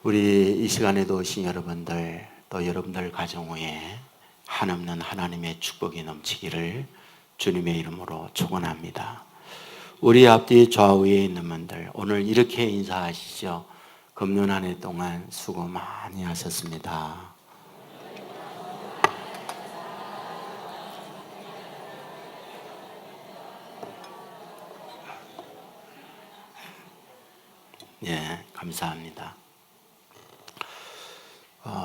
우리 이 시간에도 오신 여러분들, 또 여러분들 가정 위에 한없는 하나님의 축복이 넘치기를 주님의 이름으로 축원합니다. 우리 앞뒤 좌우에 있는 분들, 오늘 이렇게 인사하시죠. 금년 한 해 동안 수고 많이 하셨습니다. 예, 감사합니다.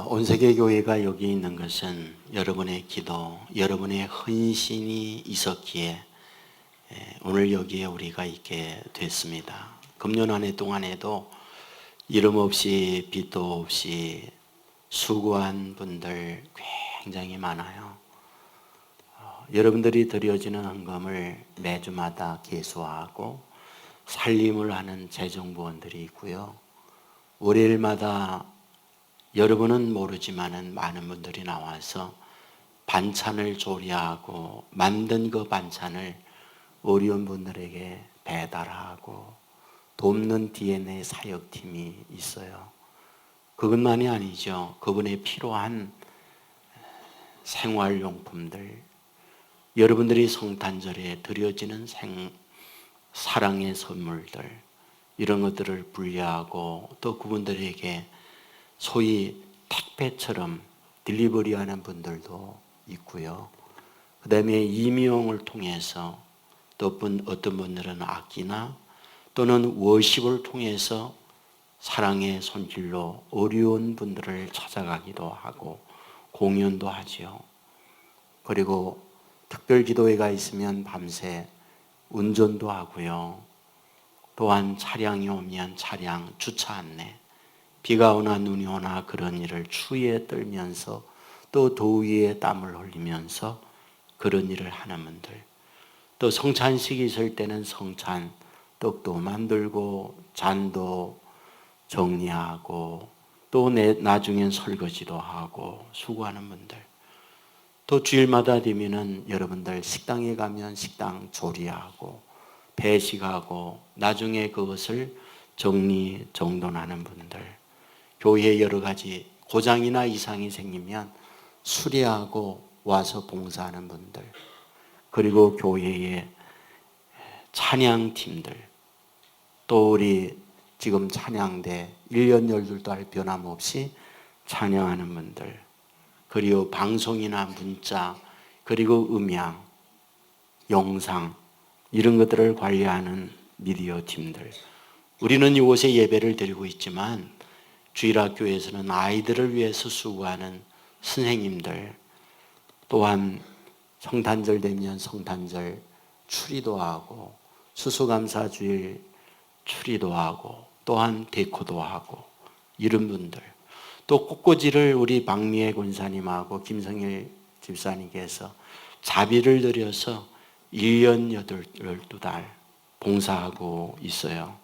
온 세계 교회가 여기 있는 것은 여러분의 기도, 여러분의 헌신이 있었기에 오늘 여기에 우리가 있게 됐습니다. 금년 한 해 동안에도 이름 없이 빛도 없이 수고한 분들 굉장히 많아요. 여러분들이 드려지는 헌금을 매주마다 계수하고 살림을 하는 재정부원들이 있고요. 월요일마다 여러분은 모르지만은 많은 분들이 나와서 반찬을 조리하고 만든 그 반찬을 어려운 분들에게 배달하고 돕는 DNA 사역팀이 있어요. 그것만이 아니죠. 그분의 필요한 생활용품들, 여러분들이 성탄절에 드려지는 사랑의 선물들, 이런 것들을 분리하고 또 그분들에게 소위 택배처럼 딜리버리하는 분들도 있고요. 그 다음에 임용을 통해서 또 어떤 분들은 악기나 또는 워십을 통해서 사랑의 손길로 어려운 분들을 찾아가기도 하고 공연도 하죠. 그리고 특별 기도회가 있으면 밤새 운전도 하고요. 또한 차량이 오면 차량 주차 안내, 비가 오나 눈이 오나 그런 일을 추위에 떨면서 또 더위에 땀을 흘리면서 그런 일을 하는 분들, 또 성찬식이 있을 때는 성찬 떡도 만들고 잔도 정리하고 또 나중엔 설거지도 하고 수고하는 분들, 또 주일마다 되면은 여러분들 식당에 가면 식당 조리하고 배식하고 나중에 그것을 정돈하는 분들, 교회에 여러 가지 고장이나 이상이 생기면 수리하고 와서 봉사하는 분들, 그리고 교회의 찬양팀들, 또 우리 지금 찬양대 1년 12달 변함없이 찬양하는 분들, 그리고 방송이나 문자, 그리고 음향, 영상, 이런 것들을 관리하는 미디어 팀들, 우리는 이곳에 예배를 드리고 있지만 주일학교에서는 아이들을 위해서 수고하는 선생님들, 또한 성탄절 되면 성탄절 추리도 하고 수수감사주일 추리도 하고 또한 데코도 하고 이런 분들, 또 꽃꽂이를 우리 박미애 권사님하고 김성일 집사님께서 자비를 들여서 1년 12달 봉사하고 있어요.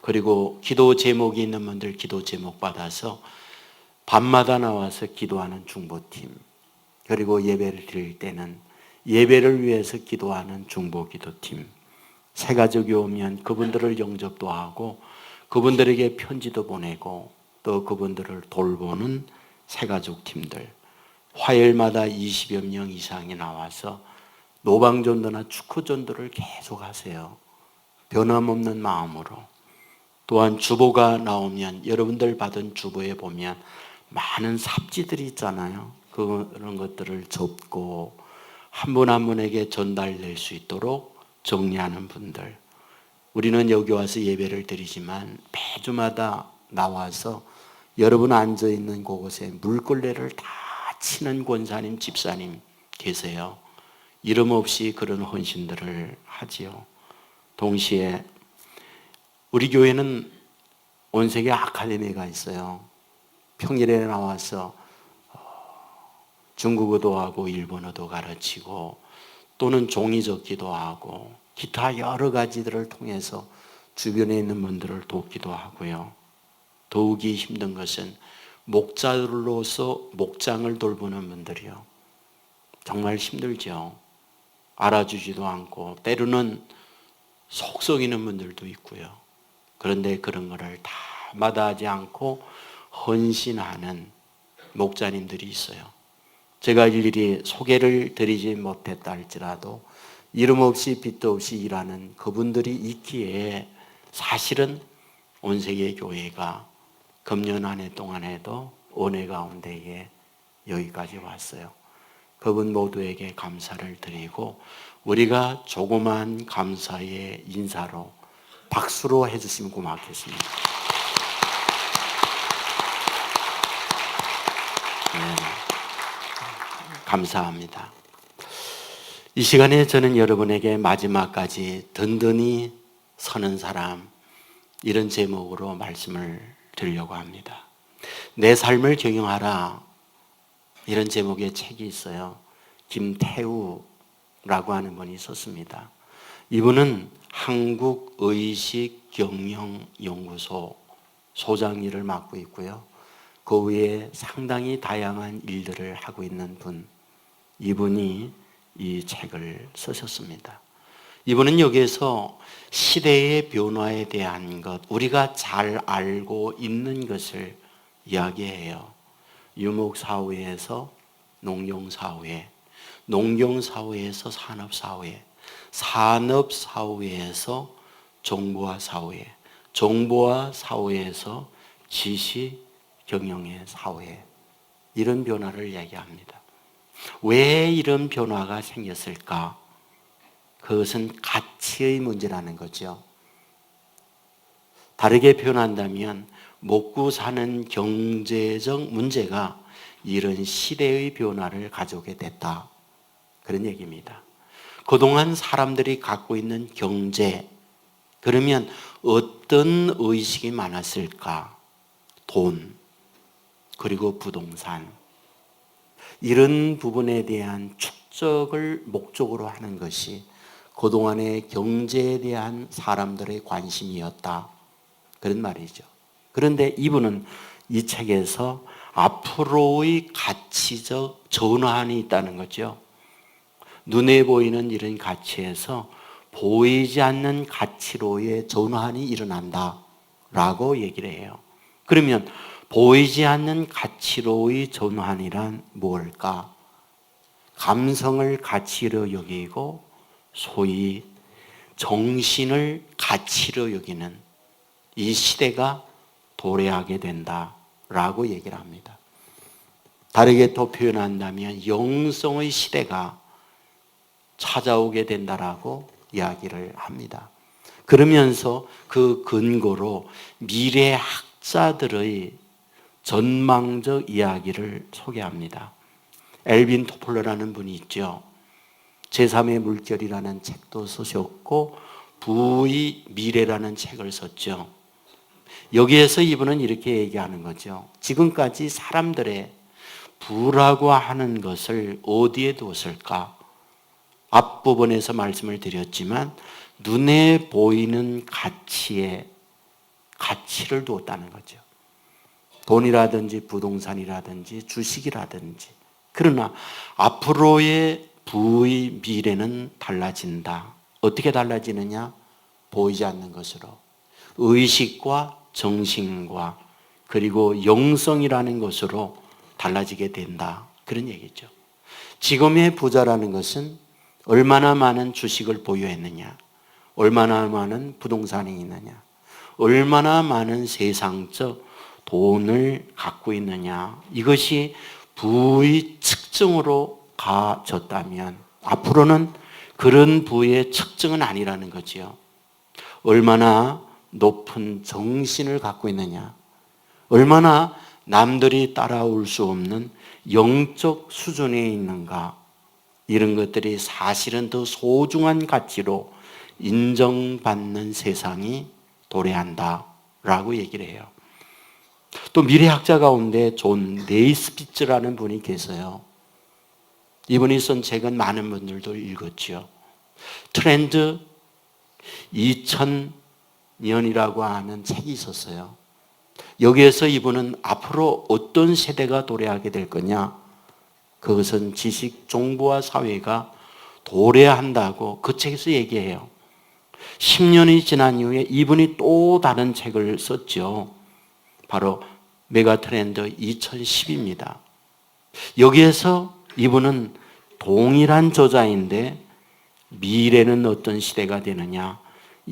그리고 기도 제목이 있는 분들 기도 제목 받아서 밤마다 나와서 기도하는 중보팀, 그리고 예배를 드릴 때는 예배를 위해서 기도하는 중보기도팀, 새가족이 오면 그분들을 영접도 하고 그분들에게 편지도 보내고 또 그분들을 돌보는 새가족 팀들, 화요일마다 20여 명 이상이 나와서 노방전도나 축구전도를 계속 하세요. 변함없는 마음으로. 또한 주보가 나오면 여러분들 받은 주보에 보면 많은 삽지들이 있잖아요. 그런 것들을 접고 한 분 한 분에게 전달될 수 있도록 정리하는 분들, 우리는 여기 와서 예배를 드리지만 매주마다 나와서 여러분 앉아있는 그곳에 물걸레를 다 치는 권사님, 집사님 계세요. 이름 없이 그런 헌신들을 하지요. 동시에 우리 교회는 온 세계 아카데미가 있어요. 평일에 나와서 중국어도 하고 일본어도 가르치고 또는 종이 접기도 하고 기타 여러 가지들을 통해서 주변에 있는 분들을 돕기도 하고요. 더욱이 힘든 것은 목자로서 목장을 돌보는 분들이요. 정말 힘들죠. 알아주지도 않고 때로는 속 썩이는 분들도 있고요. 그런데 그런 거를 다 마다하지 않고 헌신하는 목자님들이 있어요. 제가 일일이 소개를 드리지 못했다 할지라도 이름 없이 빛도 없이 일하는 그분들이 있기에 사실은 온 세계 교회가 금년 한 해 동안에도 은혜 가운데에 여기까지 왔어요. 그분 모두에게 감사를 드리고 우리가 조그만 감사의 인사로 박수로 해주시면 고맙겠습니다. 네, 감사합니다. 이 시간에 저는 여러분에게 마지막까지 든든히 서는 사람 이런 제목으로 말씀을 드리려고 합니다. 내 삶을 경영하라 이런 제목의 책이 있어요. 김태우라고 하는 분이 썼습니다. 이분은 한국의식경영연구소 소장 일을 맡고 있고요. 그 외에 상당히 다양한 일들을 하고 있는 분, 이분이 이 책을 쓰셨습니다. 이분은 여기에서 시대의 변화에 대한 것, 우리가 잘 알고 있는 것을 이야기해요. 유목사회에서 농경사회, 농경사회에서 산업사회, 산업사회에서 정보화사회, 정보화사회에서 지식경영의 사회, 이런 변화를 얘기합니다. 왜 이런 변화가 생겼을까? 그것은 가치의 문제라는 거죠. 다르게 표현한다면 먹고 사는 경제적 문제가 이런 시대의 변화를 가져오게 됐다. 그런 얘기입니다. 그동안 사람들이 갖고 있는 경제, 그러면 어떤 의식이 많았을까? 돈, 그리고 부동산. 이런 부분에 대한 축적을 목적으로 하는 것이 그동안의 경제에 대한 사람들의 관심이었다. 그런 말이죠. 그런데 이분은 이 책에서 앞으로의 가치적 전환이 있다는 거죠. 눈에 보이는 이런 가치에서 보이지 않는 가치로의 전환이 일어난다 라고 얘기를 해요. 그러면 보이지 않는 가치로의 전환이란 무엇일까? 감성을 가치로 여기고 소위 정신을 가치로 여기는 이 시대가 도래하게 된다라고 얘기를 합니다. 다르게 또 표현한다면 영성의 시대가 찾아오게 된다라고 이야기를 합니다. 그러면서 그 근거로 미래 학자들의 전망적 이야기를 소개합니다. 엘빈 토플러라는 분이 있죠. 제3의 물결이라는 책도 쓰셨고 부의 미래라는 책을 썼죠. 여기에서 이분은 이렇게 얘기하는 거죠. 지금까지 사람들의 부라고 하는 것을 어디에 두었을까? 앞부분에서 말씀을 드렸지만 눈에 보이는 가치에 가치를 두었다는 거죠. 돈이라든지 부동산이라든지 주식이라든지. 그러나 앞으로의 부의 미래는 달라진다. 어떻게 달라지느냐? 보이지 않는 것으로. 의식과 정신과 그리고 영성이라는 것으로 달라지게 된다. 그런 얘기죠. 지금의 부자라는 것은 얼마나 많은 주식을 보유했느냐, 얼마나 많은 부동산이 있느냐, 얼마나 많은 세상적 돈을 갖고 있느냐, 이것이 부의 측정으로 가졌다면 앞으로는 그런 부의 측정은 아니라는 거지요. 얼마나 높은 정신을 갖고 있느냐, 얼마나 남들이 따라올 수 없는 영적 수준에 있는가, 이런 것들이 사실은 더 소중한 가치로 인정받는 세상이 도래한다라고 얘기를 해요. 또 미래학자 가운데 존 네이스피츠라는 분이 계세요. 이분이 쓴 책은 많은 분들도 읽었죠. 트렌드 2000년이라고 하는 책이 있었어요. 여기에서 이분은 앞으로 어떤 세대가 도래하게 될 거냐, 그것은 지식 정보화 사회가 도래한다고 그 책에서 얘기해요. 10년이 지난 이후에 이분이 또 다른 책을 썼죠. 바로 메가트렌드 2010입니다. 여기에서 이분은 동일한 저자인데 미래는 어떤 시대가 되느냐?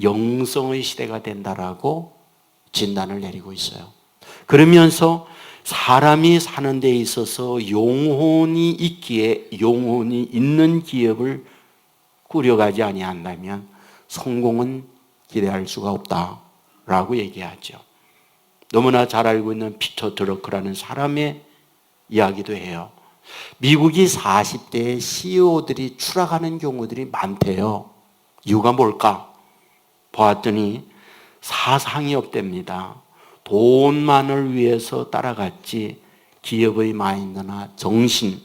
영성의 시대가 된다라고 진단을 내리고 있어요. 그러면서 사람이 사는 데 있어서 영혼이 있기에 영혼이 있는 기업을 꾸려가지 아니한다면 성공은 기대할 수가 없다라고 얘기하죠. 너무나 잘 알고 있는 피터 드러크라는 사람의 이야기도 해요. 미국이 40대의 CEO들이 추락하는 경우들이 많대요. 이유가 뭘까? 보았더니 사상이 없답니다. 돈만을 위해서 따라갔지 기업의 마인드나 정신,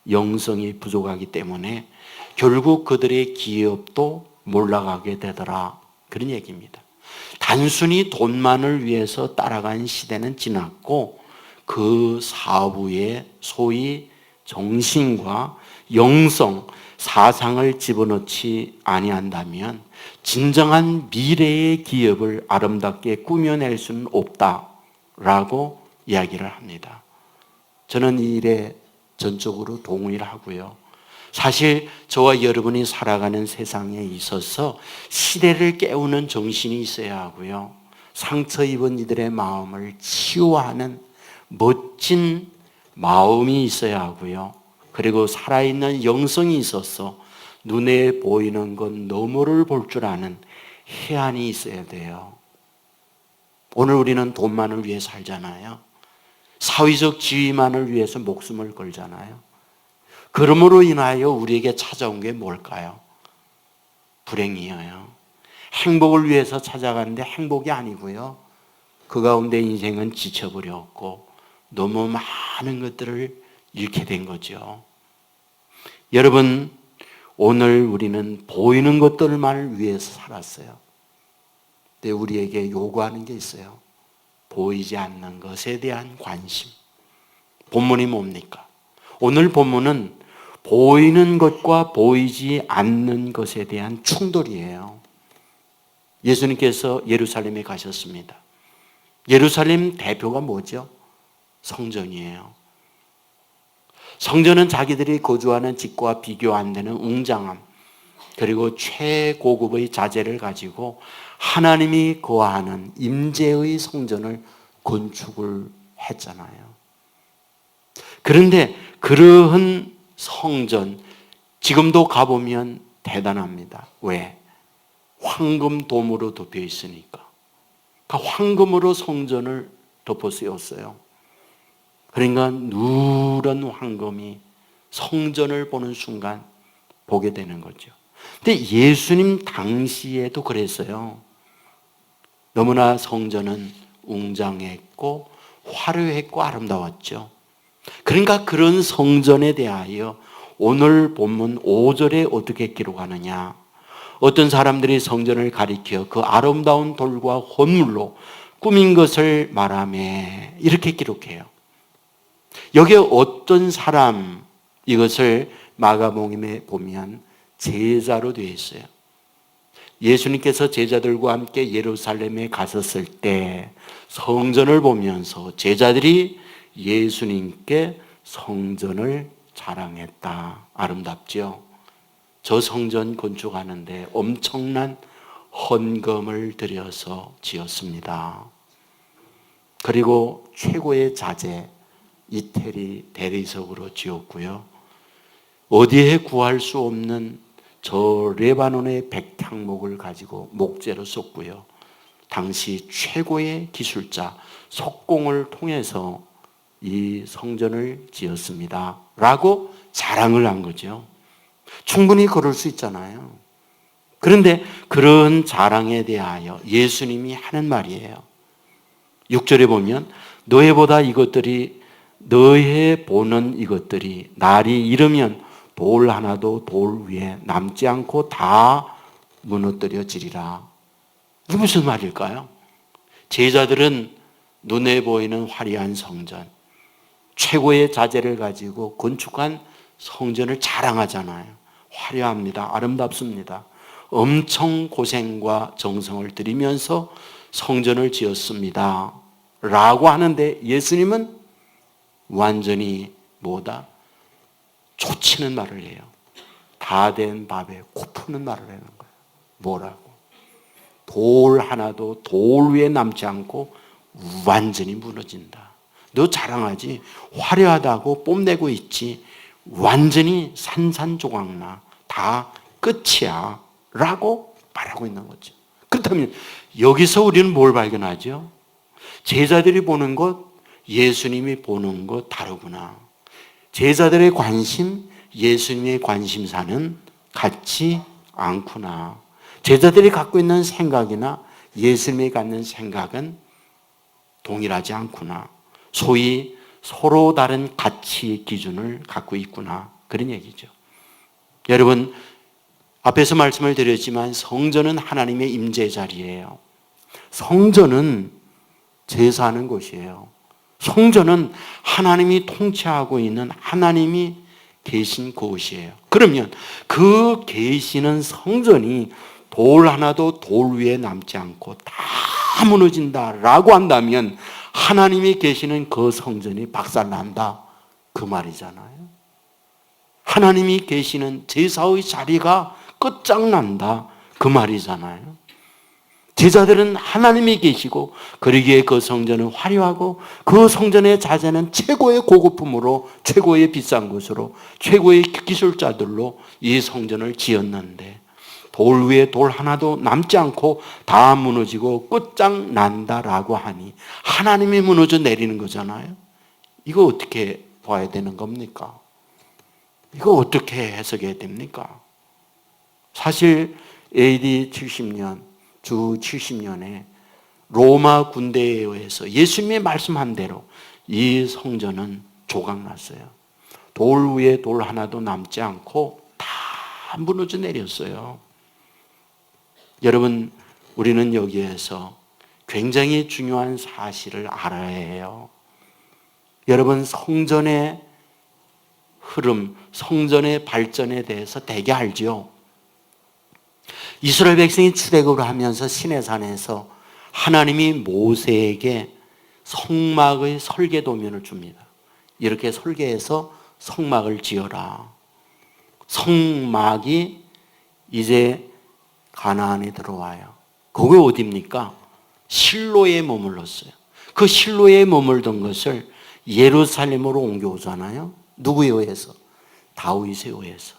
영성이 부족하기 때문에 결국 그들의 기업도 몰락하게 되더라. 그런 얘기입니다. 단순히 돈만을 위해서 따라간 시대는 지났고 그 사부에 소위 정신과 영성, 사상을 집어넣지 아니한다면 진정한 미래의 기업을 아름답게 꾸며낼 수는 없다라고 이야기를 합니다. 저는 이 일에 전적으로 동의를 하고요. 사실 저와 여러분이 살아가는 세상에 있어서 시대를 깨우는 정신이 있어야 하고요. 상처 입은 이들의 마음을 치유하는 멋진 마음이 있어야 하고요. 그리고 살아있는 영성이 있어서 눈에 보이는 것 너머를 볼 줄 아는 해안이 있어야 돼요. 오늘 우리는 돈만을 위해 살잖아요. 사회적 지위만을 위해서 목숨을 걸잖아요. 그러므로 인하여 우리에게 찾아온 게 뭘까요? 불행이에요. 행복을 위해서 찾아가는데 행복이 아니고요. 그 가운데 인생은 지쳐버렸고 너무 많은 것들을 잃게 된 거죠. 여러분, 오늘 우리는 보이는 것들만 위해서 살았어요. 근데 우리에게 요구하는 게 있어요. 보이지 않는 것에 대한 관심. 본문이 뭡니까? 오늘 본문은 보이는 것과 보이지 않는 것에 대한 충돌이에요. 예수님께서 예루살렘에 가셨습니다. 예루살렘 대표가 뭐죠? 성전이에요. 성전은 자기들이 거주하는 집과 비교 안 되는 웅장함, 그리고 최고급의 자재를 가지고 하나님이 거하는 임재의 성전을 건축을 했잖아요. 그런데 그러한 성전, 지금도 가보면 대단합니다. 왜? 황금돔으로 덮여 있으니까. 황금으로 성전을 덮어 씌웠어요. 그러니까 누런 황금이 성전을 보는 순간 보게 되는 거죠. 근데 예수님 당시에도 그랬어요. 너무나 성전은 웅장했고 화려했고 아름다웠죠. 그러니까 그런 성전에 대하여 오늘 본문 5절에 어떻게 기록하느냐. 어떤 사람들이 성전을 가리켜 그 아름다운 돌과 헌물로 꾸민 것을 말하며 이렇게 기록해요. 여기에 어떤 사람, 이것을 마가복음에 보면 제자로 되어 있어요. 예수님께서 제자들과 함께 예루살렘에 갔었을 때 성전을 보면서 제자들이 예수님께 성전을 자랑했다. 아름답죠? 저 성전 건축하는데 엄청난 헌금을 들여서 지었습니다. 그리고 최고의 자재, 이태리 대리석으로 지었고요. 어디에 구할 수 없는 저 레바논의 백향목을 가지고 목재로 썼고요. 당시 최고의 기술자 석공을 통해서 이 성전을 지었습니다. 라고 자랑을 한 거죠. 충분히 그럴 수 있잖아요. 그런데 그런 자랑에 대하여 예수님이 하는 말이에요. 6절에 보면 너희 보는 이것들이 날이 이르면 돌 하나도 돌 위에 남지 않고 다 무너뜨려지리라. 이게 무슨 말일까요? 제자들은 눈에 보이는 화려한 성전, 최고의 자재를 가지고 건축한 성전을 자랑하잖아요. 화려합니다. 아름답습니다. 엄청 고생과 정성을 들이면서 성전을 지었습니다. 라고 하는데 예수님은 완전히 뭐다? 초치는 말을 해요. 다 된 밥에 코 푸는 말을 하는 거예요. 뭐라고? 돌 하나도 돌 위에 남지 않고 완전히 무너진다. 너 자랑하지? 화려하다고 뽐내고 있지? 완전히 산산조각나. 다 끝이야. 라고 말하고 있는 거죠. 그렇다면 여기서 우리는 뭘 발견하죠? 제자들이 보는 것, 예수님이 보는 것 다르구나. 제자들의 관심, 예수님의 관심사는 같지 않구나. 제자들이 갖고 있는 생각이나 예수님이 갖는 생각은 동일하지 않구나. 소위 서로 다른 가치 기준을 갖고 있구나. 그런 얘기죠. 여러분, 앞에서 말씀을 드렸지만 성전은 하나님의 임재 자리예요. 성전은 제사하는 곳이에요. 성전은 하나님이 통치하고 있는 하나님이 계신 곳이에요. 그러면 그 계시는 성전이 돌 하나도 돌 위에 남지 않고 다 무너진다라고 한다면 하나님이 계시는 그 성전이 박살난다 그 말이잖아요. 하나님이 계시는 제사의 자리가 끝장난다 그 말이잖아요. 제자들은 하나님이 계시고 그러기에 그 성전은 화려하고 그 성전의 자재는 최고의 고급품으로 최고의 비싼 것으로 최고의 기술자들로 이 성전을 지었는데 돌 위에 돌 하나도 남지 않고 다 무너지고 끝장난다라고 하니 하나님이 무너져 내리는 거잖아요. 이거 어떻게 봐야 되는 겁니까? 이거 어떻게 해석해야 됩니까? 사실 AD 70년, 주 70년에 로마 군대에 의해서 예수님이 말씀한 대로 이 성전은 조각났어요. 돌 위에 돌 하나도 남지 않고 다 무너져 내렸어요. 여러분, 우리는 여기에서 굉장히 중요한 사실을 알아야 해요. 여러분, 성전의 흐름, 성전의 발전에 대해서 되게 알죠? 이스라엘 백성이 출애굽을 하면서 시내산에서 하나님이 모세에게 성막의 설계도면을 줍니다. 이렇게 설계해서 성막을 지어라. 성막이 이제 가나안에 들어와요. 그게 어디입니까? 실로에 머물렀어요. 그 실로에 머물던 것을 예루살렘으로 옮겨오잖아요. 누구에 의해서? 다윗에 의해서.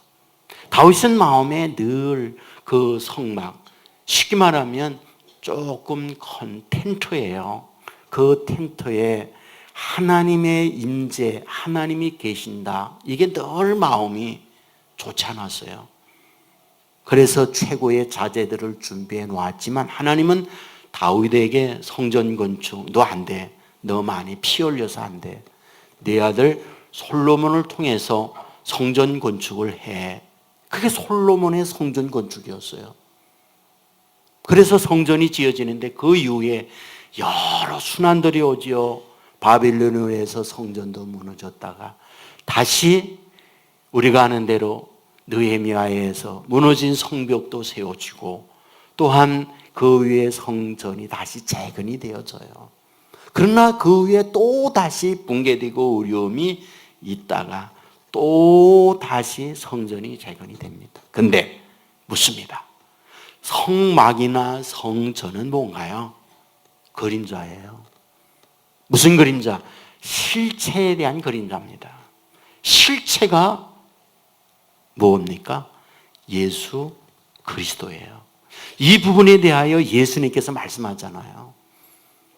다윗은 마음에 늘 그 성막, 쉽게 말하면 조금 큰 텐트예요. 그 텐트에 하나님의 임재, 하나님이 계신다. 이게 늘 마음이 좋지 않았어요. 그래서 최고의 자재들을 준비해 놓았지만 하나님은 다윗에게 성전 건축, 너 안 돼. 너 많이 피 흘려서 안 돼. 네 아들 솔로몬을 통해서 성전 건축을 해. 그게 솔로몬의 성전 건축이었어요. 그래서 성전이 지어지는데 그 이후에 여러 순환들이 오지요. 바빌론에 의해서 성전도 무너졌다가 다시 우리가 아는 대로 느헤미야에서 무너진 성벽도 세워지고 또한 그 위에 성전이 다시 재건이 되어져요. 그러나 그 위에 또 다시 붕괴되고 어려움이 있다가 또 다시 성전이 재건이 됩니다. 근데 묻습니다. 성막이나 성전은 뭔가요? 그림자예요. 무슨 그림자? 실체에 대한 그림자입니다. 실체가 뭡니까? 예수 그리스도예요. 이 부분에 대하여 예수님께서 말씀하잖아요.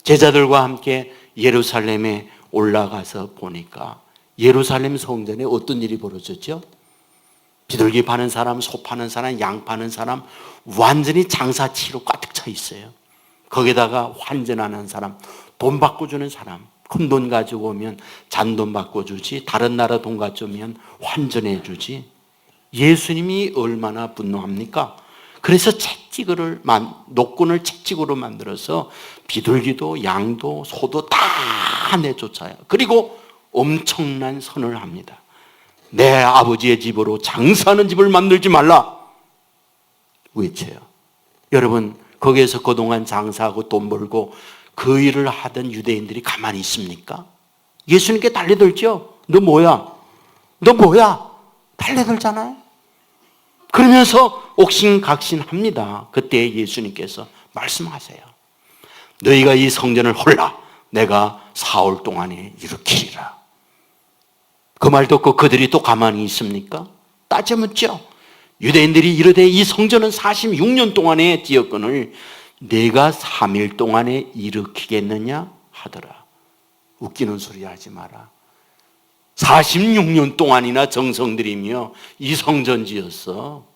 제자들과 함께 예루살렘에 올라가서 보니까 예루살렘 성전에 어떤 일이 벌어졌죠? 비둘기 파는 사람, 소 파는 사람, 양 파는 사람 완전히 장사치로 가득 차 있어요. 거기다가 환전하는 사람, 돈 바꿔주는 사람, 큰 돈 가지고 오면 잔돈 바꿔주지, 다른 나라 돈 가져오면 환전해주지. 예수님이 얼마나 분노합니까? 그래서 노끈을 채찍으로 만들어서 비둘기도 양도 소도 다 내쫓아요. 그리고 엄청난 선을 합니다. 내 아버지의 집으로 장사하는 집을 만들지 말라 외쳐요. 여러분, 거기에서 그동안 장사하고 돈 벌고 그 일을 하던 유대인들이 가만히 있습니까? 예수님께 달려들죠. 너 뭐야? 너 뭐야? 달려들잖아요. 그러면서 옥신각신합니다. 그때 예수님께서 말씀하세요. 너희가 이 성전을 홀라 내가 4월 동안에 일으키리라. 그 말 듣고 그들이 또 가만히 있습니까? 따져 묻죠. 유대인들이 이르되 이 성전은 46년 동안의 지역권을 내가 3일 동안에 일으키겠느냐 하더라. 웃기는 소리 하지 마라. 46년 동안이나 정성들이며 이 성전 지었어.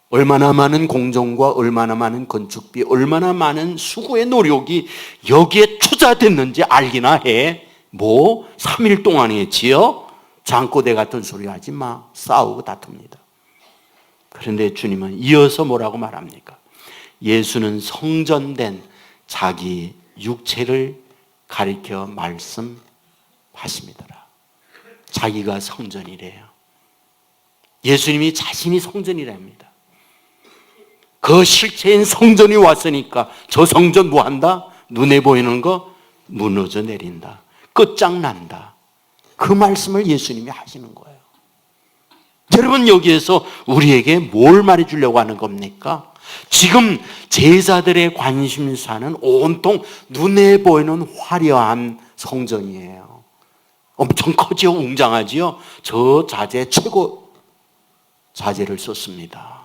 얼마나 많은 공정과 얼마나 많은 건축비, 얼마나 많은 수고의 노력이 여기에 투자됐는지 알기나 해. 뭐 3일 동안에 지어? 장꼬대 같은 소리 하지 마. 싸우고 다툽니다. 그런데 주님은 이어서 뭐라고 말합니까? 예수는 성전된 자기 육체를 가리켜 말씀하십니다. 자기가 성전이래요. 예수님이 자신이 성전이랍니다. 그 실체인 성전이 왔으니까 저 성전 뭐 한다? 눈에 보이는 거 무너져 내린다. 끝장난다. 그 말씀을 예수님이 하시는 거예요. 여러분, 여기에서 우리에게 뭘 말해주려고 하는 겁니까? 지금 제자들의 관심사는 온통 눈에 보이는 화려한 성전이에요. 엄청 커지고 웅장하지요. 저 자재 최고 자재를 썼습니다.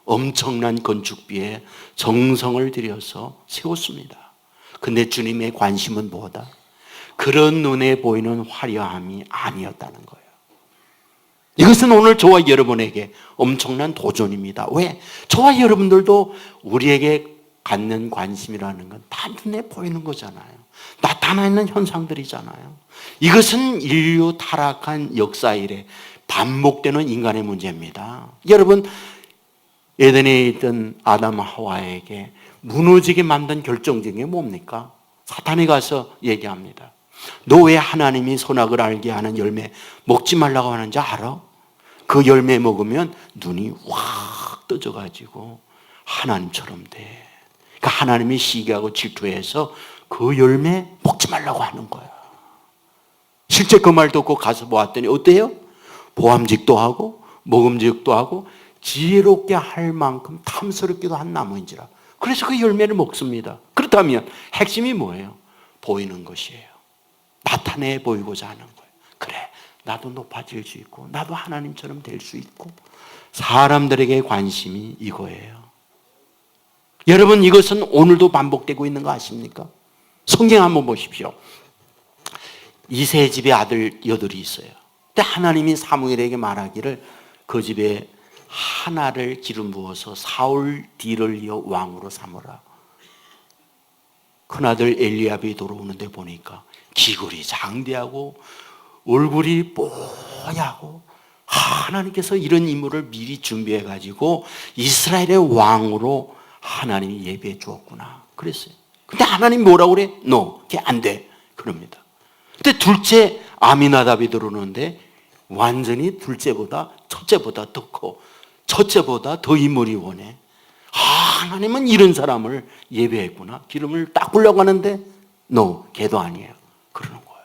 엄청난 건축비에 정성을 들여서 세웠습니다. 근데 주님의 관심은 뭐다? 그런 눈에 보이는 화려함이 아니었다는 거예요. 이것은 오늘 저와 여러분에게 엄청난 도전입니다. 왜? 저와 여러분들도 우리에게 갖는 관심이라는 건 다 눈에 보이는 거잖아요. 나타나 있는 현상들이잖아요. 이것은 인류 타락한 역사 이래 반복되는 인간의 문제입니다. 여러분, 에덴에 있던 아담 하와에게 무너지게 만든 결정적인 게 뭡니까? 사탄이 가서 얘기합니다. 너 왜 하나님이 선악을 알게 하는 열매 먹지 말라고 하는지 알아? 그 열매 먹으면 눈이 확 떠져가지고 하나님처럼 돼. 그러니까 하나님이 시기하고 질투해서 그 열매 먹지 말라고 하는 거야. 실제 그 말 듣고 가서 보았더니 어때요? 보암직도 하고 먹음직도 하고 지혜롭게 할 만큼 탐스럽기도 한 나무인지라. 그래서 그 열매를 먹습니다. 그렇다면 핵심이 뭐예요? 보이는 것이에요. 나타내 보이고자 하는 거예요. 그래, 나도 높아질 수 있고 나도 하나님처럼 될 수 있고. 사람들에게 관심이 이거예요. 여러분, 이것은 오늘도 반복되고 있는 거 아십니까? 성경 한번 보십시오. 이세 집에 아들 여덟이 있어요. 근데 하나님이 사무엘에게 말하기를 그 집에 하나를 기름 부어서 사울 뒤를 이어 왕으로 삼으라. 큰아들 엘리압이 돌아오는데 보니까 기골이 장대하고 얼굴이 뽀얗고 하나님께서 이런 인물을 미리 준비해 가지고 이스라엘의 왕으로 하나님이 예배해 주었구나 그랬어요. 근데 하나님 뭐라고 그래? No, 그게 안 돼. 그럽니다. 근데 둘째 아미나답이 들어오는데 완전히 둘째보다 첫째보다 더 커. 첫째보다 더 인물이 원해. 하나님은 이런 사람을 예배했구나. 기름을 닦으려고 하는데 no, 걔도 아니에요. 그러는 거예요.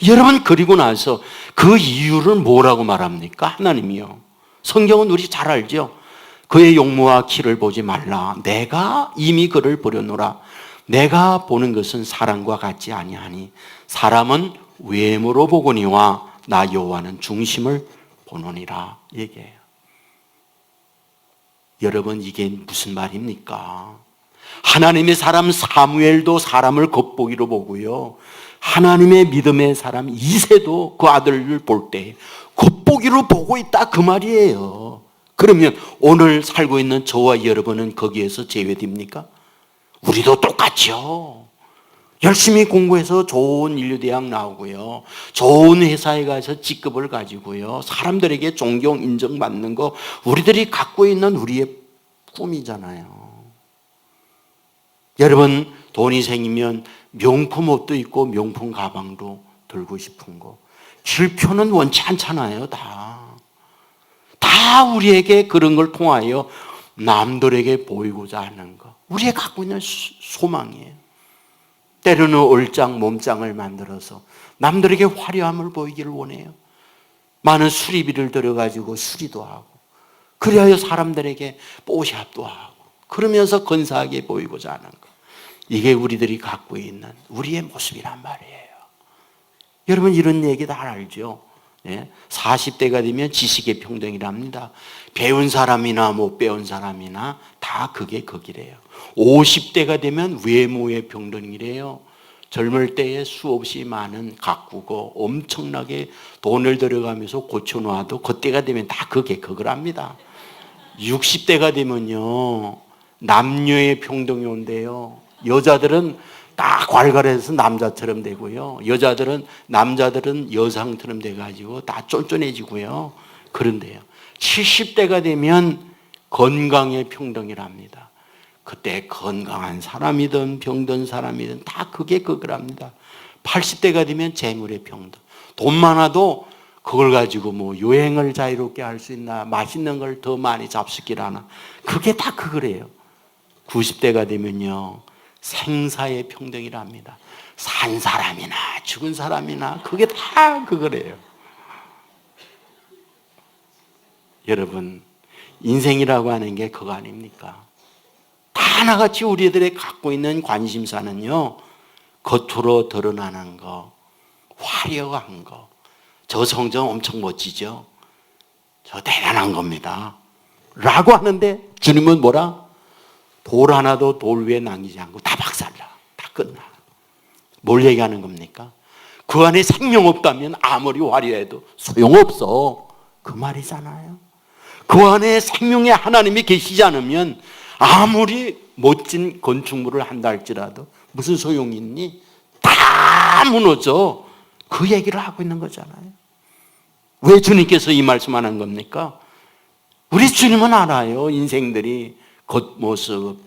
여러분, 그리고 나서 그 이유를 뭐라고 말합니까? 하나님이요. 성경은 우리 잘 알죠? 그의 용모와 키를 보지 말라. 내가 이미 그를 버려놓으라. 내가 보는 것은 사람과 같지 아니하니 사람은 외모로 보거니와 나 여호와는 중심을 보노니라 얘기해요. 여러분, 이게 무슨 말입니까? 하나님의 사람 사무엘도 사람을 겉보기로 보고요, 하나님의 믿음의 사람 이새도 그 아들을 볼 때 겉보기로 보고 있다 그 말이에요. 그러면 오늘 살고 있는 저와 여러분은 거기에서 제외됩니까? 우리도 똑같죠. 열심히 공부해서 좋은 인류대학 나오고요, 좋은 회사에 가서 직급을 가지고요, 사람들에게 존경 인정받는 거 우리들이 갖고 있는 우리의 꿈이잖아요. 여러분, 돈이 생기면 명품 옷도 입고 명품 가방도 들고 싶은 거, 실표는 원치 않잖아요. 다 우리에게 그런 걸 통하여 남들에게 보이고자 하는 거. 우리의 갖고 있는 소망이에요. 때로는 얼짱 몸짱을 만들어서 남들에게 화려함을 보이기를 원해요. 많은 수리비를 들여가지고 수리도 하고, 그리하여 사람들에게 뽀샵도 하고, 그러면서 근사하게 보이고자 하는 것. 이게 우리들이 갖고 있는 우리의 모습이란 말이에요. 여러분 이런 얘기 다 알죠? 40대가 되면 지식의 평등이랍니다. 배운 사람이나 못 배운 사람이나 다 그게 거기래요. 50대가 되면 외모의 평등이래요. 젊을 때에 수없이 많은 가꾸고 엄청나게 돈을 들여가면서 고쳐놓아도 그때가 되면 다 그게 그거랍니다. 60대가 되면요 남녀의 평등이 온대요. 여자들은 딱 괄괄해서 남자처럼 되고요, 남자들은 여상처럼 돼가지고 다 쫀쫀해지고요. 그런데요 70대가 되면 건강의 평등이랍니다. 그때 건강한 사람이든 병든 사람이든 다 그게 그거랍니다. 80대가 되면 재물의 평등. 돈 많아도 그걸 가지고 뭐 여행을 자유롭게 할 수 있나, 맛있는 걸 더 많이 잡수기를 하나, 그게 다 그거래요. 90대가 되면요 생사의 평등이랍니다. 산 사람이나 죽은 사람이나 그게 다 그거래요. 여러분 인생이라고 하는 게 그거 아닙니까? 다 하나같이 우리들의 갖고 있는 관심사는요 겉으로 드러나는 거, 화려한 거. 저 성전 엄청 멋지죠? 저 대단한 겁니다 라고 하는데 주님은 뭐라? 돌 하나도 돌 위에 남기지 않고 다 박살나, 다 끝나. 뭘 얘기하는 겁니까? 그 안에 생명 없다면 아무리 화려해도 소용없어, 그 말이잖아요. 그 안에 생명의 하나님이 계시지 않으면 아무리 멋진 건축물을 한다 할지라도 무슨 소용이 있니? 다 무너져. 그 얘기를 하고 있는 거잖아요. 왜 주님께서 이 말씀 하는 겁니까? 우리 주님은 알아요. 인생들이 겉모습,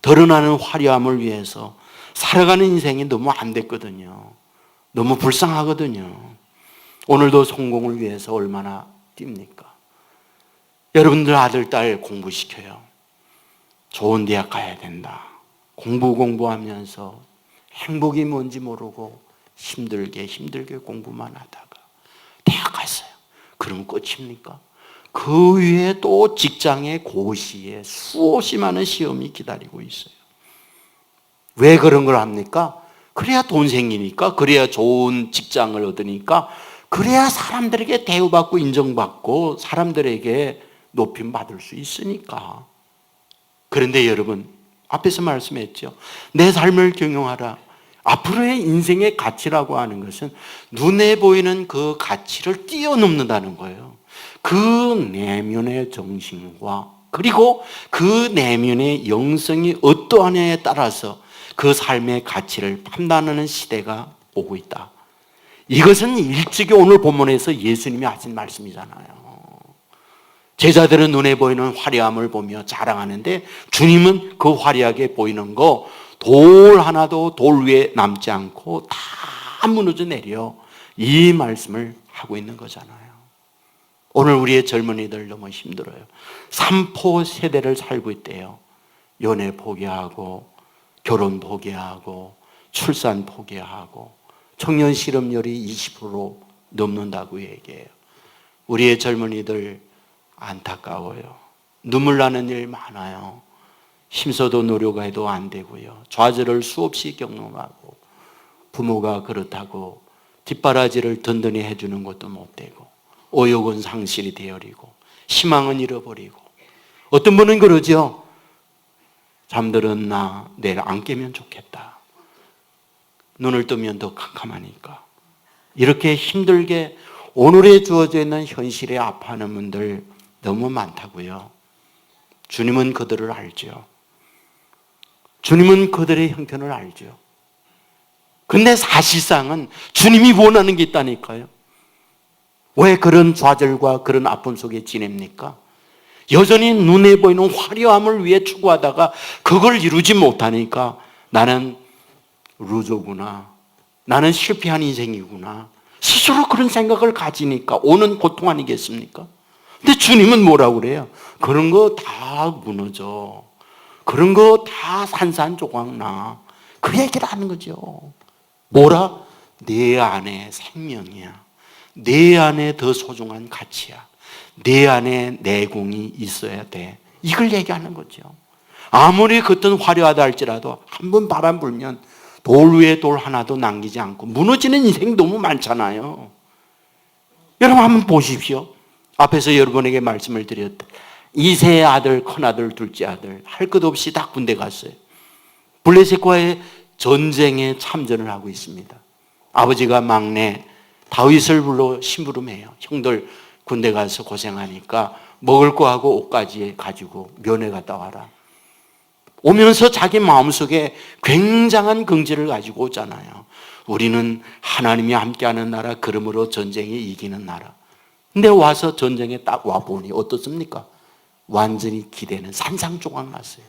드러나는 화려함을 위해서 살아가는 인생이 너무 안 됐거든요. 너무 불쌍하거든요. 오늘도 성공을 위해서 얼마나 뜁니까? 여러분들 아들, 딸 공부시켜요. 좋은 대학 가야 된다. 공부하면서 행복이 뭔지 모르고 힘들게 공부만 하다가 대학 갔어요. 그러면 끝입니까? 그 위에 또 직장의 고시에 수없이 많은 시험이 기다리고 있어요. 왜 그런 걸 합니까? 그래야 돈 생기니까, 그래야 좋은 직장을 얻으니까, 그래야 사람들에게 대우받고 인정받고 사람들에게 높임 받을 수 있으니까. 그런데 여러분 앞에서 말씀했죠. 내 삶을 경영하라. 앞으로의 인생의 가치라고 하는 것은 눈에 보이는 그 가치를 뛰어넘는다는 거예요. 그 내면의 정신과 그리고 그 내면의 영성이 어떠하냐에 따라서 그 삶의 가치를 판단하는 시대가 오고 있다. 이것은 일찍이 오늘 본문에서 예수님이 하신 말씀이잖아요. 제자들은 눈에 보이는 화려함을 보며 자랑하는데 주님은 그 화려하게 보이는 거 돌 하나도 돌 위에 남지 않고 다 무너져 내려, 이 말씀을 하고 있는 거잖아요. 오늘 우리의 젊은이들 너무 힘들어요. 삼포 세대를 살고 있대요. 연애 포기하고 결혼 포기하고 출산 포기하고 청년 실업률이 20% 넘는다고 얘기해요. 우리의 젊은이들 안타까워요. 눈물 나는 일 많아요. 힘써도 노력해도 안 되고요. 좌절을 수없이 경험하고 부모가 그렇다고 뒷바라지를 든든히 해주는 것도 못 되고 의욕은 상실이 되어리고 희망은 잃어버리고, 어떤 분은 그러죠. 잠들었나 내일 안 깨면 좋겠다. 눈을 뜨면 더 캄캄하니까. 이렇게 힘들게 오늘에 주어져 있는 현실에 아파하는 분들 너무 많다고요. 주님은 그들을 알죠. 주님은 그들의 형편을 알죠. 근데 사실상은 주님이 원하는 게 있다니까요. 왜 그런 좌절과 그런 아픔 속에 지냅니까? 여전히 눈에 보이는 화려함을 위해 추구하다가 그걸 이루지 못하니까 나는 루저구나, 나는 실패한 인생이구나, 스스로 그런 생각을 가지니까 오는 고통 아니겠습니까? 근데 주님은 뭐라고 그래요? 그런 거 다 무너져. 그런 거 다 산산조각나. 그 얘기를 하는 거죠. 뭐라? 내 안에 생명이야. 내 안에 더 소중한 가치야. 내 안에 내공이 있어야 돼. 이걸 얘기하는 거죠. 아무리 겉은 화려하다 할지라도 한번 바람 불면 돌 위에 돌 하나도 남기지 않고 무너지는 인생이 너무 많잖아요. 여러분 한번 보십시오. 앞에서 여러분에게 말씀을 드렸다. 2세 아들, 큰아들, 둘째 아들 할 것 없이 다 군대 갔어요. 블레셋과의 전쟁에 참전을 하고 있습니다. 아버지가 막내 다윗을 불러 심부름해요. 형들 군대 가서 고생하니까 먹을 거 하고 옷까지 가지고 면회 갔다 와라. 오면서 자기 마음속에 굉장한 긍지를 가지고 오잖아요. 우리는 하나님이 함께하는 나라, 그러므로 전쟁에 이기는 나라. 근데 와서 전쟁에 딱 와보니 어떻습니까? 완전히 기대는 산상조각 났어요.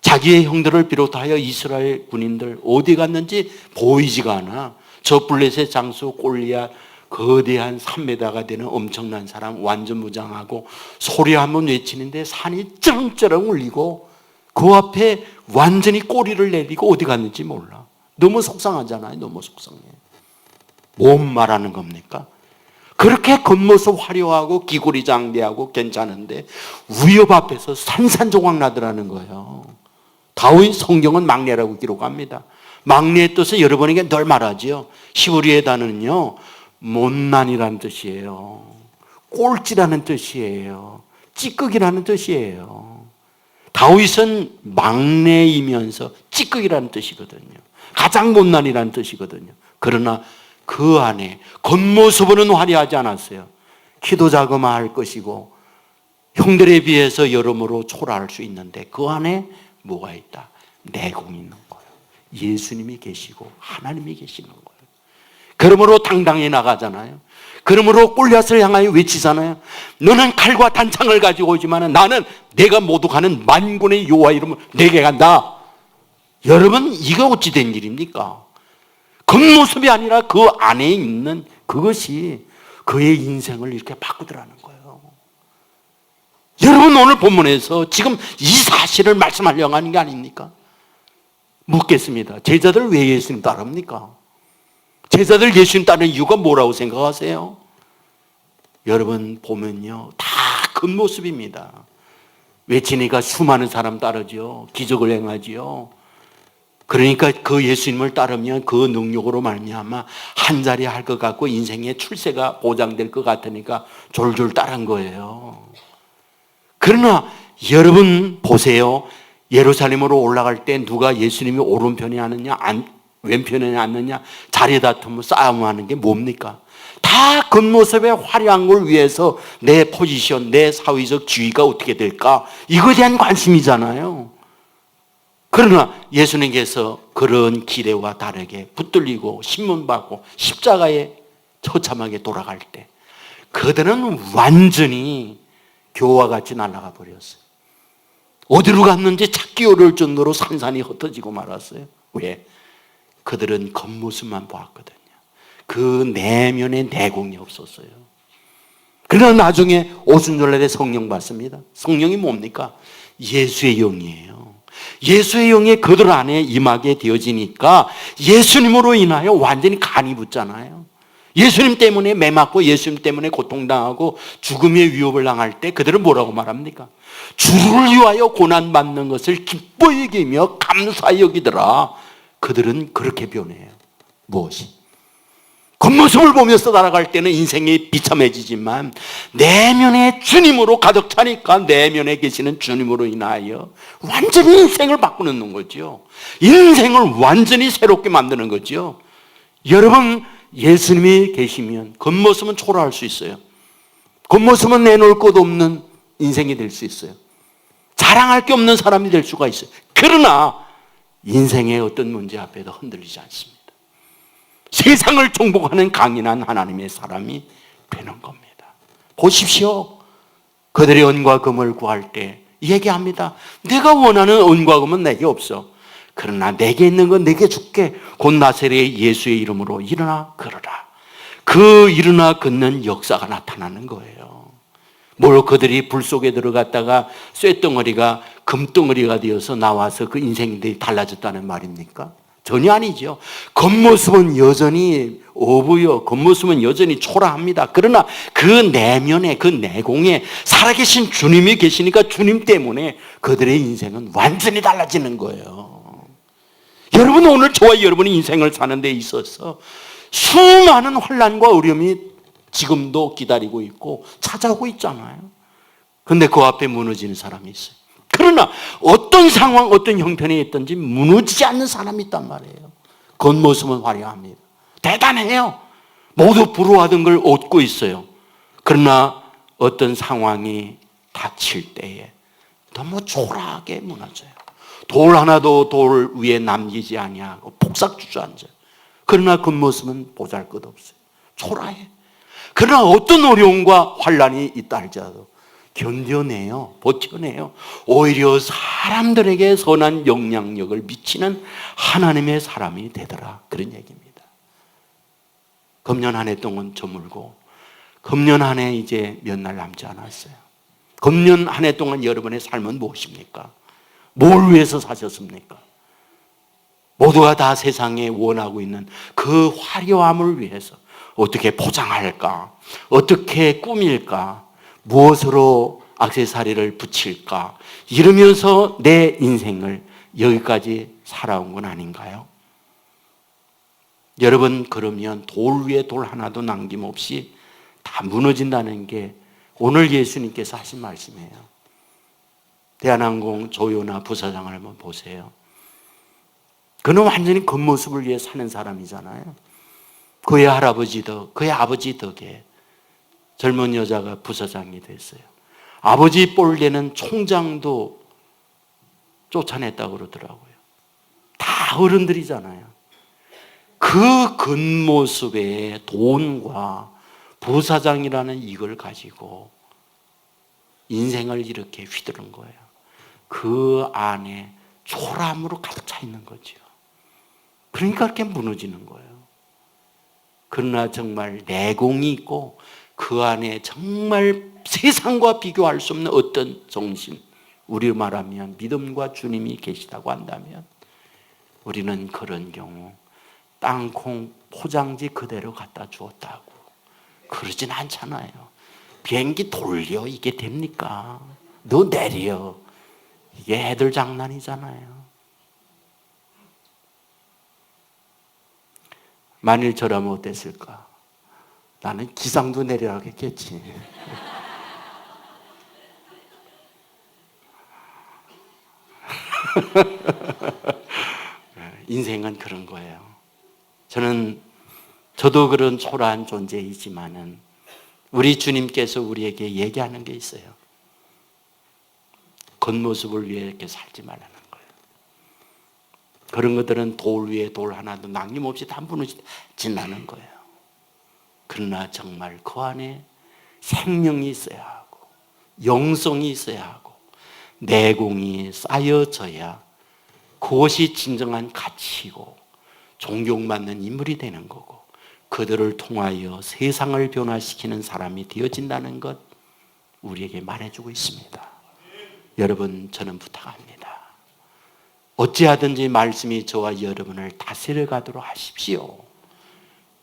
자기의 형들을 비롯하여 이스라엘 군인들 어디 갔는지 보이지가 않아. 저 블레셋 장수 골리앗 거대한 3m가 되는 엄청난 사람 완전 무장하고 소리 한번 외치는데 산이 쩌렁쩌렁 울리고 그 앞에 완전히 꼬리를 내리고 어디 갔는지 몰라. 너무 속상하잖아요. 너무 속상해. 뭔 말하는 겁니까? 그렇게 겉모습 화려하고 기구리 장대하고 괜찮은데 위협 앞에서 산산조각 나더라는 거예요. 다윗 성경은 막내라고 기록합니다. 막내의 뜻은 여러분에게 늘 말하지요. 히브리의 단어는요 못난이라는 뜻이에요. 꼴찌라는 뜻이에요. 찌꺼기라는 뜻이에요. 다윗은 막내이면서 찌꺼기라는 뜻이거든요. 가장 못난이라는 뜻이거든요. 그러나 그 안에 겉모습은 화려하지 않았어요. 키도 자그마할 것이고 형들에 비해서 여러모로 초라할 수 있는데 그 안에 뭐가 있다? 내공이 있는 거예요. 예수님이 계시고 하나님이 계시는 거예요. 그러므로 당당히 나가잖아요. 그러므로 골리앗을 향하여 외치잖아요. 너는 칼과 단창을 가지고 오지만 나는 내가 모독하는 만군의 여호와 이름을 내게 간다. 여러분 이게 어찌 된 일입니까? 겉모습이 아니라 그 안에 있는 그것이 그의 인생을 이렇게 바꾸더라는 거예요. 여러분 오늘 본문에서 지금 이 사실을 말씀하려고 하는 게 아닙니까? 묻겠습니다. 제자들 왜 예수님 따릅니까? 제자들 예수님 따르는 이유가 뭐라고 생각하세요? 여러분 보면요 다 겉모습입니다. 외치니까 수많은 사람 따르죠. 기적을 행하지요. 그러니까 그 예수님을 따르면 그 능력으로 말미암아 한 자리 할 것 같고 인생의 출세가 보장될 것 같으니까 졸졸 따른 거예요. 그러나 여러분 보세요. 예루살렘으로 올라갈 때 누가 예수님이 오른편에 하느냐 왼편에 앉느냐 자리 다툼을 싸움하는 게 뭡니까? 다 겉모습의 화려한 걸 위해서 내 포지션, 내 사회적 지위가 어떻게 될까? 이거에 대한 관심이잖아요. 그러나 예수님께서 그런 기대와 다르게 붙들리고 신문받고 십자가에 처참하게 돌아갈 때 그들은 완전히 교와 같이 날아가 버렸어요. 어디로 갔는지 찾기 어려울 정도로 산산이 흩어지고 말았어요. 왜? 그들은 겉모습만 보았거든요. 그 내면의 내공이 없었어요. 그러나 나중에 오순절날에 성령 받습니다. 성령이 뭡니까? 예수의 영이에요. 예수의 영이 그들 안에 임하게 되어지니까 예수님으로 인하여 완전히 간이 붙잖아요. 예수님 때문에 매 맞고 예수님 때문에 고통당하고 죽음의 위협을 당할 때 그들은 뭐라고 말합니까? 주를 위하여 고난받는 것을 기뻐 여기며 감사히 여기더라. 그들은 그렇게 변해요. 무엇이? 겉모습을 보면서 날아갈 때는 인생이 비참해지지만 내면에 주님으로 가득 차니까 내면에 계시는 주님으로 인하여 완전히 인생을 바꾸는 거죠. 인생을 완전히 새롭게 만드는 거죠. 여러분 예수님이 계시면 겉모습은 초라할 수 있어요. 겉모습은 내놓을 것 없는 인생이 될 수 있어요. 자랑할 게 없는 사람이 될 수가 있어요. 그러나 인생의 어떤 문제 앞에도 흔들리지 않습니다. 세상을 정복하는 강인한 하나님의 사람이 되는 겁니다. 보십시오. 그들의 은과 금을 구할 때 얘기합니다. 내가 원하는 은과 금은 내게 없어. 그러나 내게 있는 건 내게 줄게. 곧 나사렛의 예수의 이름으로 일어나 걸어라. 그 일어나 걷는 역사가 나타나는 거예요. 뭐 그들이 불 속에 들어갔다가 쇳덩어리가 금덩어리가 되어서 나와서 그 인생들이 달라졌다는 말입니까? 전혀 아니죠. 겉모습은 여전히 어부요. 겉모습은 여전히 초라합니다. 그러나 그 내면에, 그 내공에 살아계신 주님이 계시니까 주님 때문에 그들의 인생은 완전히 달라지는 거예요. 여러분, 오늘 저와 여러분의 인생을 사는 데 있어서 수많은 환난과 어려움이 지금도 기다리고 있고 찾아오고 있잖아요. 그런데 그 앞에 무너지는 사람이 있어요. 그러나 어떤 상황, 어떤 형편에 있든지 무너지지 않는 사람이 있단 말이에요. 겉모습은 화려합니다. 대단해요. 모두 부러워하던 걸 얻고 있어요. 그러나 어떤 상황이 닥칠 때에 너무 초라하게 무너져요. 돌 하나도 돌 위에 남기지 아니하고 폭삭 주저앉아요. 그러나 겉모습은 보잘것없어요. 초라해. 그러나 어떤 어려움과 환난이 있다 할지라도 견뎌내요. 버텨내요. 오히려 사람들에게 선한 영향력을 미치는 하나님의 사람이 되더라. 그런 얘기입니다. 금년 한 해 동안 저물고 금년 한 해 이제 몇 날 남지 않았어요. 금년 한 해 동안 여러분의 삶은 무엇입니까? 뭘 위해서 사셨습니까? 모두가 다 세상에 원하고 있는 그 화려함을 위해서 어떻게 포장할까? 어떻게 꾸밀까? 무엇으로 액세서리를 붙일까? 이러면서 내 인생을 여기까지 살아온 건 아닌가요? 여러분, 그러면 돌 위에 돌 하나도 남김없이 다 무너진다는 게 오늘 예수님께서 하신 말씀이에요. 대한항공 조요나 부사장을 한번 보세요. 그는 완전히 겉모습을 위해 사는 사람이잖아요. 그의 할아버지 덕, 그의 아버지 덕에 젊은 여자가 부사장이 됐어요. 아버지 뻘되는 총장도 쫓아냈다고 그러더라고요. 다 어른들이잖아요. 그 겉모습에 돈과 부사장이라는 이걸 가지고 인생을 이렇게 휘두른 거예요. 그 안에 초라함으로 가득 차 있는 거죠. 그러니까 그렇게 무너지는 거예요. 그러나 정말 내공이 있고 그 안에 정말 세상과 비교할 수 없는 어떤 정신, 우리로 말하면 믿음과 주님이 계시다고 한다면 우리는 그런 경우 땅콩 포장지 그대로 갖다 주었다고 그러진 않잖아요. 비행기 돌려 이게 됩니까? 너 내려. 이게 애들 장난이잖아요. 만일 저라면 어땠을까? 나는 기상도 내려라 했겠지. 인생은 그런 거예요. 저도 그런 초라한 존재이지만은 우리 주님께서 우리에게 얘기하는 게 있어요. 겉모습을 위해 이렇게 살지 말라는 거예요. 그런 것들은 돌 위에 돌 하나도 남김없이 다 무너진다는 거예요. 그러나 정말 그 안에 생명이 있어야 하고 영성이 있어야 하고 내공이 쌓여져야 그것이 진정한 가치이고 존경받는 인물이 되는 거고 그들을 통하여 세상을 변화시키는 사람이 되어진다는 것 우리에게 말해주고 있습니다. 여러분, 저는 부탁합니다. 어찌하든지 말씀이 저와 여러분을 다스려 가도록 하십시오.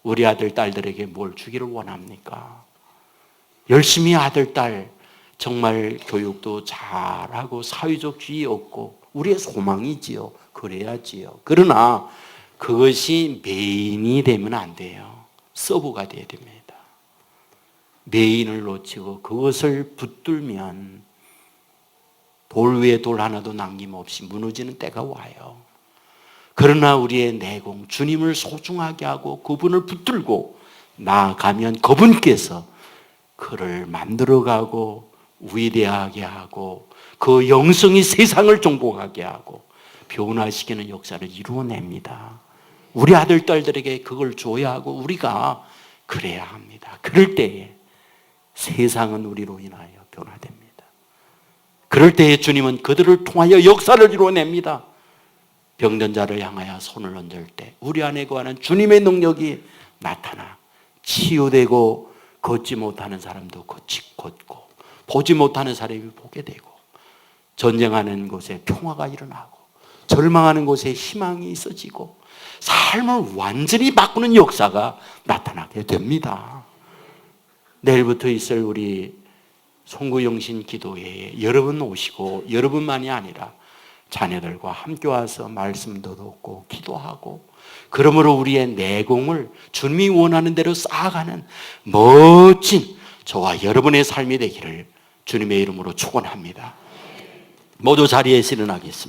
우리 아들, 딸들에게 뭘 주기를 원합니까? 열심히 아들, 딸 정말 교육도 잘하고 사회적 지위 얻고 우리의 소망이지요. 그래야지요. 그러나 그것이 메인이 되면 안 돼요. 서브가 돼야 됩니다. 메인을 놓치고 그것을 붙들면 돌 위에 돌 하나도 남김없이 무너지는 때가 와요. 그러나 우리의 내공, 주님을 소중하게 하고 그분을 붙들고 나아가면 그분께서 그를 만들어가고 위대하게 하고 그 영성이 세상을 정복하게 하고 변화시키는 역사를 이루어냅니다. 우리 아들, 딸들에게 그걸 줘야 하고 우리가 그래야 합니다. 그럴 때에 세상은 우리로 인하여 변화됩니다. 그럴 때에 주님은 그들을 통하여 역사를 이루어냅니다. 병든 자를 향하여 손을 얹을 때 우리 안에 거하는 주님의 능력이 나타나 치유되고 걷지 못하는 사람도 걷고 보지 못하는 사람이 보게 되고, 전쟁하는 곳에 평화가 일어나고, 절망하는 곳에 희망이 있어지고, 삶을 완전히 바꾸는 역사가 나타나게 됩니다. 내일부터 있을 우리 송구영신 기도회에 여러분 오시고, 여러분만이 아니라 자녀들과 함께 와서 말씀도 듣고 기도하고, 그러므로 우리의 내공을 주님이 원하는 대로 쌓아가는 멋진 저와 여러분의 삶이 되기를 주님의 이름으로 축원합니다. 모두 자리에서 일어나겠습니다.